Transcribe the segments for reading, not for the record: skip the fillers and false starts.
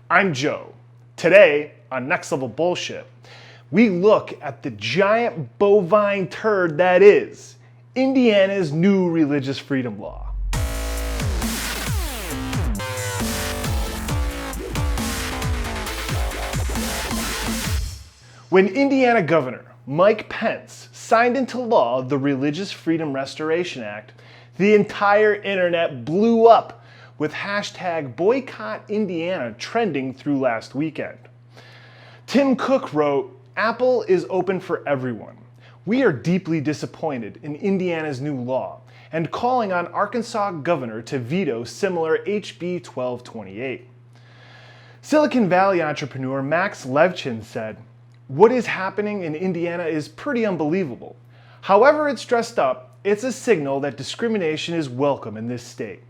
I'm Joe. Today, on Next Level Bullshit, we look at the giant bovine turd that is Indiana's new religious freedom law. When Indiana Governor Mike Pence signed into law the Religious Freedom Restoration Act, the entire internet blew up with hashtag Boycott Indiana trending through last weekend. Tim Cook wrote, "Apple is open for everyone. We are deeply disappointed in Indiana's new law and calling on Arkansas governor to veto similar HB 1228. Silicon Valley entrepreneur Max Levchin said, "What is happening in Indiana is pretty unbelievable. However it's dressed up, it's a signal that discrimination is welcome in this state."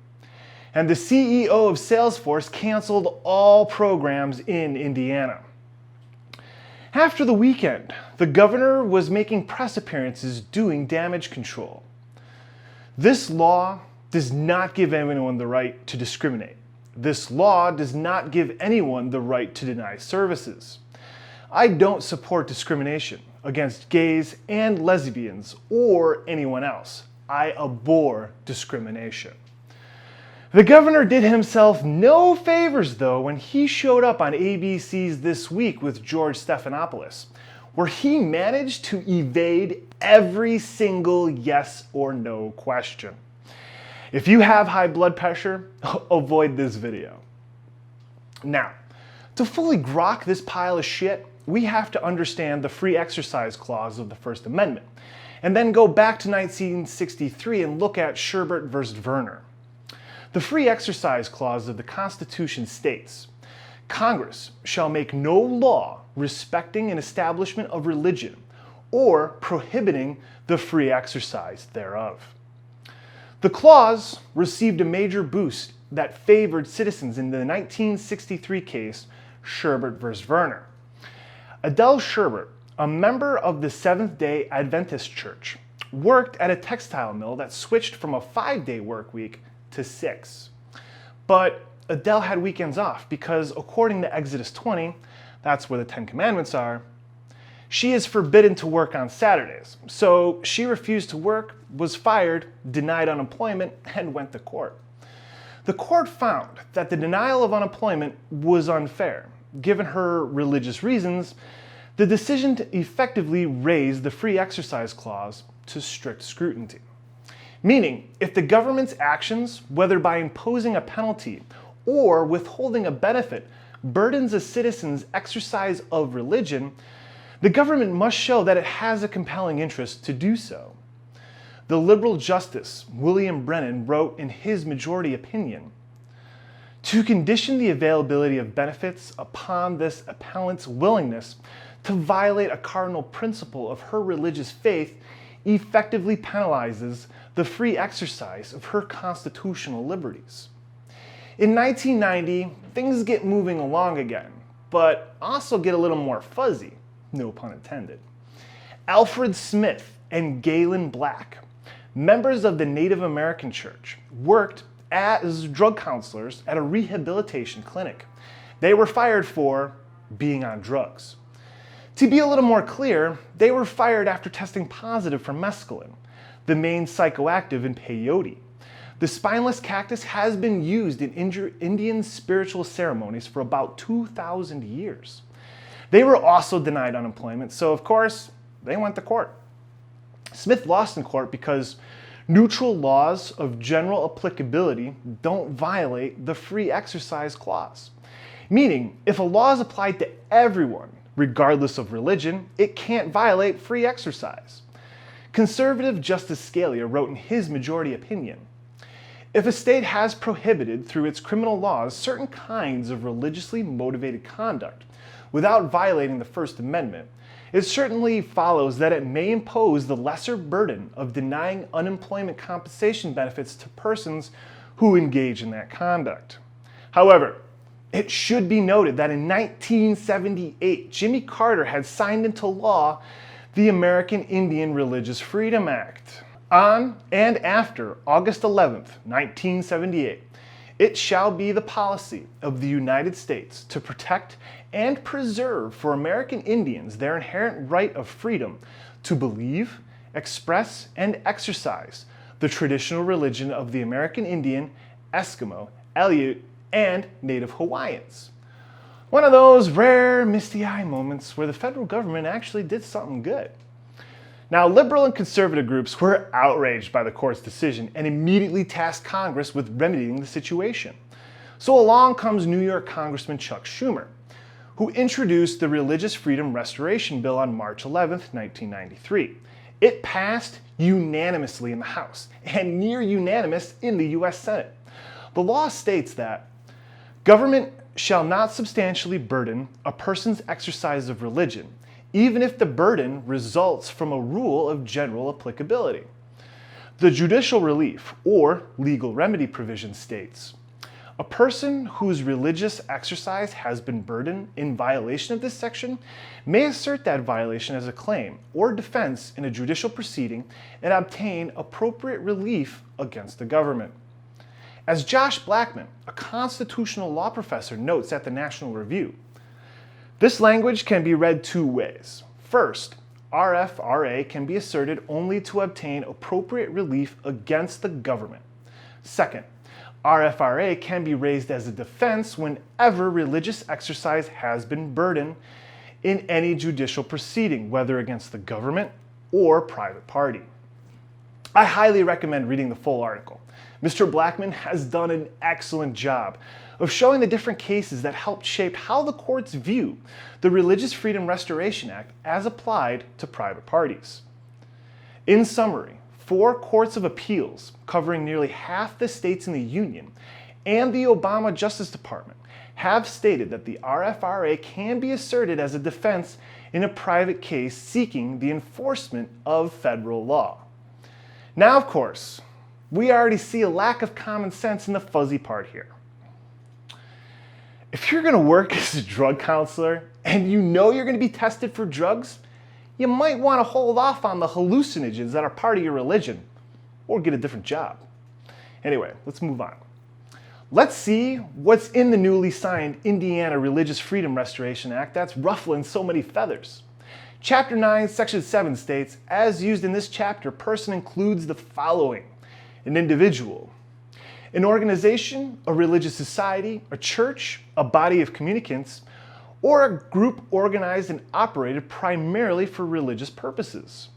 And the CEO of Salesforce canceled all programs in Indiana. After the weekend, the governor was making press appearances doing damage control. This law does not give anyone the right to discriminate. This law does not give anyone the right to deny services. I don't support discrimination against gays and lesbians or anyone else. I abhor discrimination. The governor did himself no favors, though, when he showed up on ABC's This Week with George Stephanopoulos, where he managed to evade every single yes or no question. If you have high blood pressure, avoid this video. Now, to fully grok this pile of shit, we have to understand the Free Exercise Clause of the First Amendment, and then go back to 1963 and look at Sherbert versus Verner. The Free Exercise Clause of the Constitution states, "Congress shall make no law respecting an establishment of religion or prohibiting the free exercise thereof." The clause received a major boost that favored citizens in the 1963 case Sherbert versus Verner. Adele Sherbert, a member of the Seventh-day Adventist Church, worked at a textile mill that switched from a 5-day work week to 6. But Adele had weekends off because, according to Exodus 20, that's where the 10 Commandments are, she is forbidden to work on Saturdays. So she refused to work, was fired, denied unemployment, and went to court. The court found that the denial of unemployment was unfair. Given her religious reasons, the decision to effectively raise the Free Exercise Clause to strict scrutiny. Meaning, if the government's actions, whether by imposing a penalty or withholding a benefit, burdens a citizen's exercise of religion, the government must show that it has a compelling interest to do so. The liberal justice William Brennan wrote in his majority opinion, "To condition the availability of benefits upon this appellant's willingness to violate a cardinal principle of her religious faith effectively penalizes the free exercise of her constitutional liberties." In 1990, things get moving along again, but also get a little more fuzzy, no pun intended. Alfred Smith and Galen Black, members of the Native American Church, worked as drug counselors at a rehabilitation clinic. They were fired for being on drugs. To be a little more clear, they were fired after testing positive for mescaline, the main psychoactive in peyote. The spineless cactus has been used in Indian spiritual ceremonies for about 2,000 years. They were also denied unemployment, so of course, they went to court. Smith lost in court because neutral laws of general applicability don't violate the Free Exercise Clause. Meaning, if a law is applied to everyone, regardless of religion, it can't violate free exercise. Conservative Justice Scalia wrote in his majority opinion, "If a state has prohibited through its criminal laws certain kinds of religiously motivated conduct without violating the First Amendment, it certainly follows that it may impose the lesser burden of denying unemployment compensation benefits to persons who engage in that conduct." However, it should be noted that in 1978, Jimmy Carter had signed into law the American Indian Religious Freedom Act. On and after August 11th, 1978, It shall be the policy of the United States to protect and preserve for American Indians their inherent right of freedom to believe, express, and exercise the traditional religion of the American Indian, Eskimo, Aleut, and Native Hawaiians. One of those rare misty-eye moments where the federal government actually did something good. Now, liberal and conservative groups were outraged by the court's decision and immediately tasked Congress with remedying the situation. So along comes New York Congressman Chuck Schumer, who introduced the Religious Freedom Restoration Bill on March 11, 1993. It passed unanimously in the House and near unanimous in the U.S. Senate. The law states that government shall not substantially burden a person's exercise of religion, even if the burden results from a rule of general applicability. The judicial relief or legal remedy provision states, a person whose religious exercise has been burdened in violation of this section may assert that violation as a claim or defense in a judicial proceeding and obtain appropriate relief against the government. As Josh Blackman, a constitutional law professor, notes at the National Review, this language can be read two ways. First, RFRA can be asserted only to obtain appropriate relief against the government. Second, RFRA can be raised as a defense whenever religious exercise has been burdened in any judicial proceeding, whether against the government or private party. I highly recommend reading the full article. Mr. Blackman has done an excellent job of showing the different cases that helped shape how the courts view the Religious Freedom Restoration Act as applied to private parties. In summary, 4 courts of appeals covering nearly half the states in the Union and the Obama Justice Department have stated that the RFRA can be asserted as a defense in a private case seeking the enforcement of federal law. Now, of course, we already see a lack of common sense in the fuzzy part here. If you're going to work as a drug counselor and you know you're going to be tested for drugs, you might want to hold off on the hallucinogens that are part of your religion or get a different job. Anyway, let's move on. Let's see what's in the newly signed Indiana Religious Freedom Restoration Act that's ruffling so many feathers. Chapter 9, Section 7 states, as used in this chapter, person includes the following: an individual, an organization, a religious society, a church, a body of communicants, or a group organized and operated primarily for religious purposes.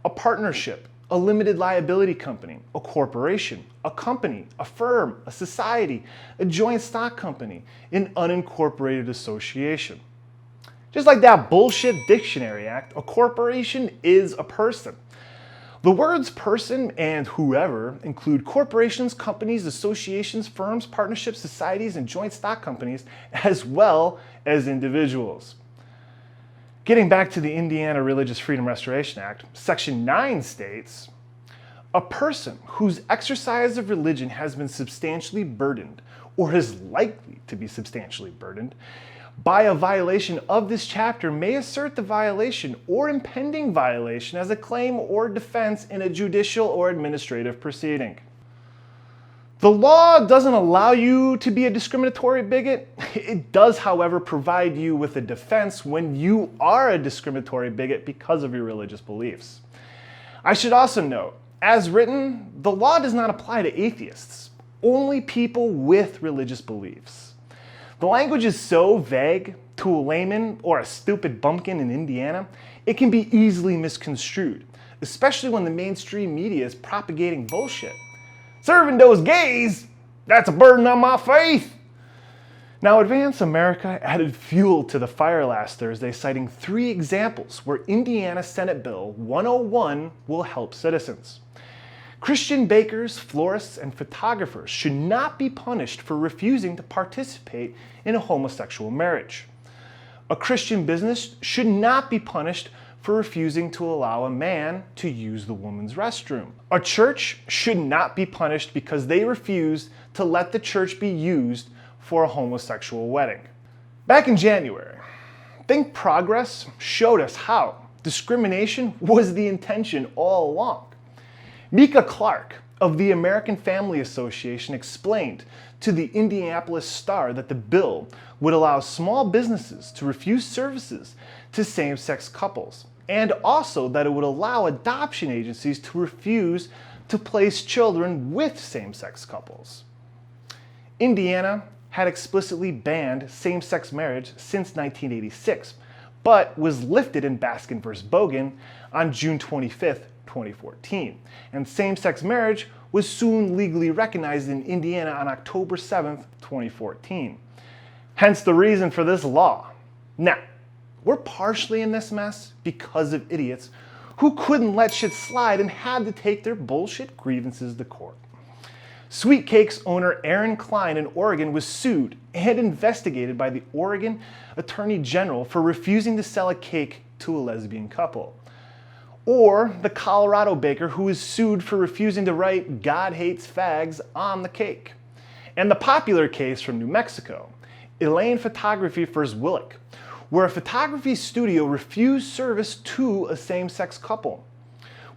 A partnership, a limited liability company, a corporation, a company, a firm, a society, a joint stock company, an unincorporated association. Just like that bullshit Dictionary Act, a corporation is a person. The words person and whoever include corporations, companies, associations, firms, partnerships, societies, and joint stock companies, as well as individuals. Getting back to the Indiana Religious Freedom Restoration Act, Section 9 states, a person whose exercise of religion has been substantially burdened or is likely to be substantially burdened by a violation of this chapter may assert the violation or impending violation as a claim or defense in a judicial or administrative proceeding. The law doesn't allow you to be a discriminatory bigot. It does, however, provide you with a defense when you are a discriminatory bigot because of your religious beliefs. I should also note, as written, the law does not apply to atheists, only people with religious beliefs. The language is so vague to a layman or a stupid bumpkin in Indiana, it can be easily misconstrued, especially when the mainstream media is propagating bullshit. Serving those gays, that's a burden on my faith. Now, Advance America added fuel to the fire last Thursday, citing 3 examples where Indiana Senate Bill 101 will help citizens. Christian bakers, florists, and photographers should not be punished for refusing to participate in a homosexual marriage. A Christian business should not be punished for refusing to allow a man to use the woman's restroom. A church should not be punished because they refused to let the church be used for a homosexual wedding. Back in January, Think Progress showed us how discrimination was the intention all along. Mika Clark of the American Family Association explained to the Indianapolis Star that the bill would allow small businesses to refuse services to same-sex couples, and also that it would allow adoption agencies to refuse to place children with same-sex couples. Indiana had explicitly banned same-sex marriage since 1986, but was lifted in Baskin v. Bogan on June 25, 2014, and same-sex marriage was soon legally recognized in Indiana on October 7, 2014. Hence the reason for this law. Now, we're partially in this mess because of idiots who couldn't let shit slide and had to take their bullshit grievances to court. Sweet Cake's owner Aaron Klein in Oregon was sued and investigated by the Oregon Attorney General for refusing to sell a cake to a lesbian couple. Or the Colorado baker who was sued for refusing to write "God hates fags" on the cake. And the popular case from New Mexico, Elaine Photography v. Willick, where a photography studio refused service to a same-sex couple,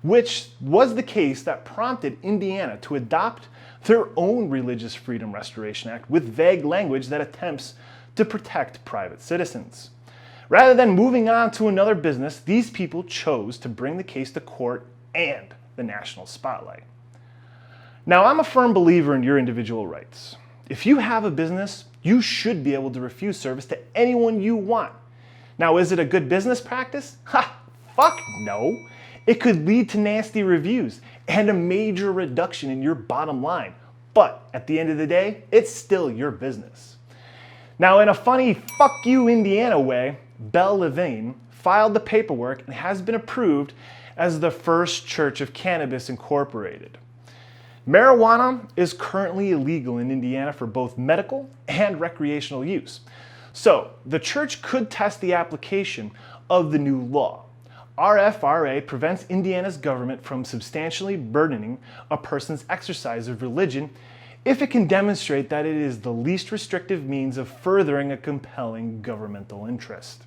which was the case that prompted Indiana to adopt their own Religious Freedom Restoration Act with vague language that attempts to protect private citizens. Rather than moving on to another business, these people chose to bring the case to court and the national spotlight. Now, I'm a firm believer in your individual rights. If you have a business, you should be able to refuse service to anyone you want. Now, is it a good business practice? Ha! Fuck no! It could lead to nasty reviews and a major reduction in your bottom line. But at the end of the day, it's still your business. Now, in a funny fuck you Indiana way, Belle Levine filed the paperwork and has been approved as the First Church of Cannabis Incorporated. Marijuana is currently illegal in Indiana for both medical and recreational use. So the church could test the application of the new law. RFRA prevents Indiana's government from substantially burdening a person's exercise of religion if it can demonstrate that it is the least restrictive means of furthering a compelling governmental interest.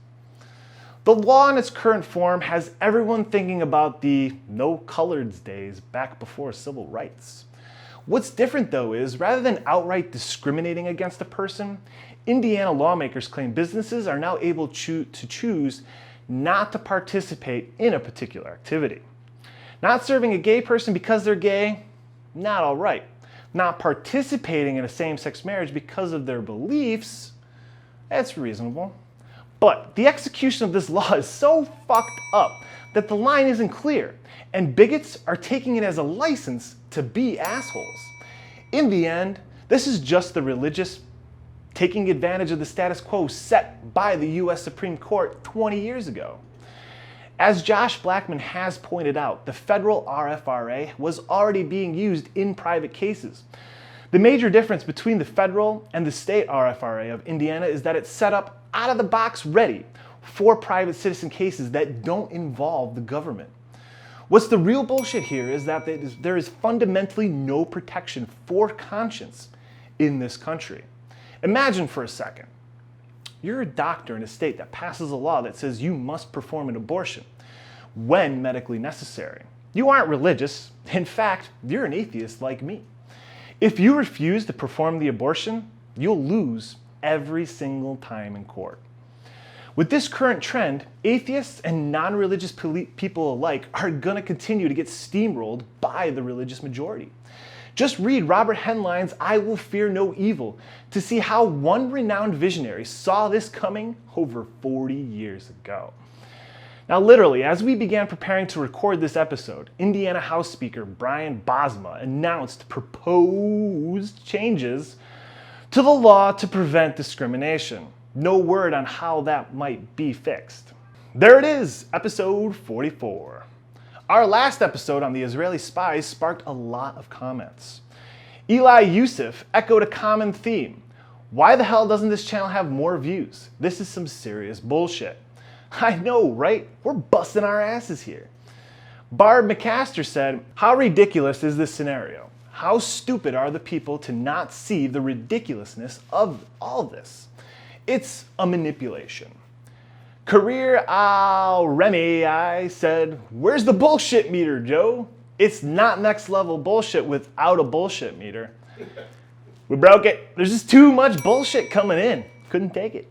The law in its current form has everyone thinking about the no coloreds days back before civil rights. What's different though is, rather than outright discriminating against a person, Indiana lawmakers claim businesses are now able to choose not to participate in a particular activity. Not serving a gay person because they're gay, not all right. Not participating in a same-sex marriage because of their beliefs, that's reasonable. But the execution of this law is so fucked up that the line isn't clear, and bigots are taking it as a license to be assholes. In the end, this is just the religious taking advantage of the status quo set by the US Supreme Court 20 years ago. As Josh Blackman has pointed out, the federal RFRA was already being used in private cases. The major difference between the federal and the state RFRA of Indiana is that it's set up out of the box ready for private citizen cases that don't involve the government. What's the real bullshit here is that there is fundamentally no protection for conscience in this country. Imagine for a second, you're a doctor in a state that passes a law that says you must perform an abortion when medically necessary. You aren't religious. In fact, you're an atheist like me. If you refuse to perform the abortion, you'll lose every single time in court. With this current trend, atheists and non-religious people alike are going to continue to get steamrolled by the religious majority. Just read Robert Heinlein's "I Will Fear No Evil" to see how one renowned visionary saw this coming over 40 years ago. Now, literally, as we began preparing to record this episode, Indiana House Speaker Brian Bosma announced proposed changes to the law to prevent discrimination. No word on how that might be fixed. There it is, episode 44. Our last episode on the Israeli spies sparked a lot of comments. Eli Yusuf echoed a common theme. Why the hell doesn't this channel have more views? This is some serious bullshit. I know, right? We're busting our asses here. Barb McCaster said, how ridiculous is this scenario? How stupid are the people to not see the ridiculousness of all this? It's a manipulation. Career Remy, I said, where's the bullshit meter, Joe? It's not next level bullshit without a bullshit meter. We broke it. There's just too much bullshit coming in. Couldn't take it.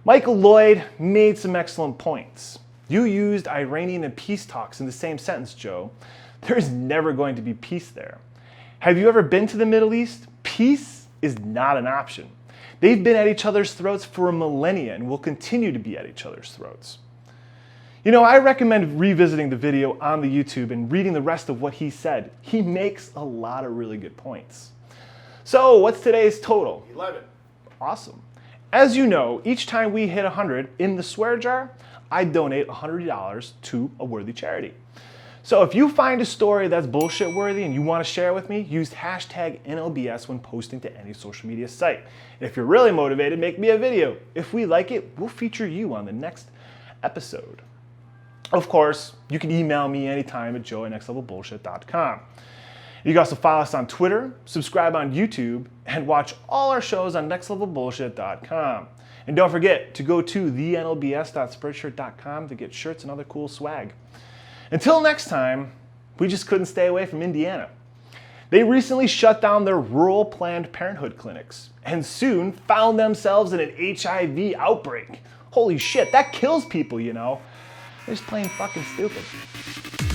Michael Lloyd made some excellent points. You used Iranian and peace talks in the same sentence, Joe. There's never going to be peace there. Have you ever been to the Middle East? Peace is not an option. They've been at each other's throats for a millennia and will continue to be at each other's throats. You know, I recommend revisiting the video on the YouTube and reading the rest of what he said. He makes a lot of really good points. So, what's today's total? 11. Awesome. As you know, each time we hit 100 in the swear jar, I donate $100 to a worthy charity. So if you find a story that's bullshit worthy and you want to share it with me, use hashtag NLBS when posting to any social media site. And if you're really motivated, make me a video. If we like it, we'll feature you on the next episode. Of course, you can email me anytime at joe@nextlevelbullshit.com. You can also follow us on Twitter, subscribe on YouTube, and watch all our shows on nextlevelbullshit.com. And don't forget to go to thenlbs.spreadshirt.com to get shirts and other cool swag. Until next time, we just couldn't stay away from Indiana. They recently shut down their rural Planned Parenthood clinics and soon found themselves in an HIV outbreak. Holy shit, that kills people, you know. They're just plain fucking stupid.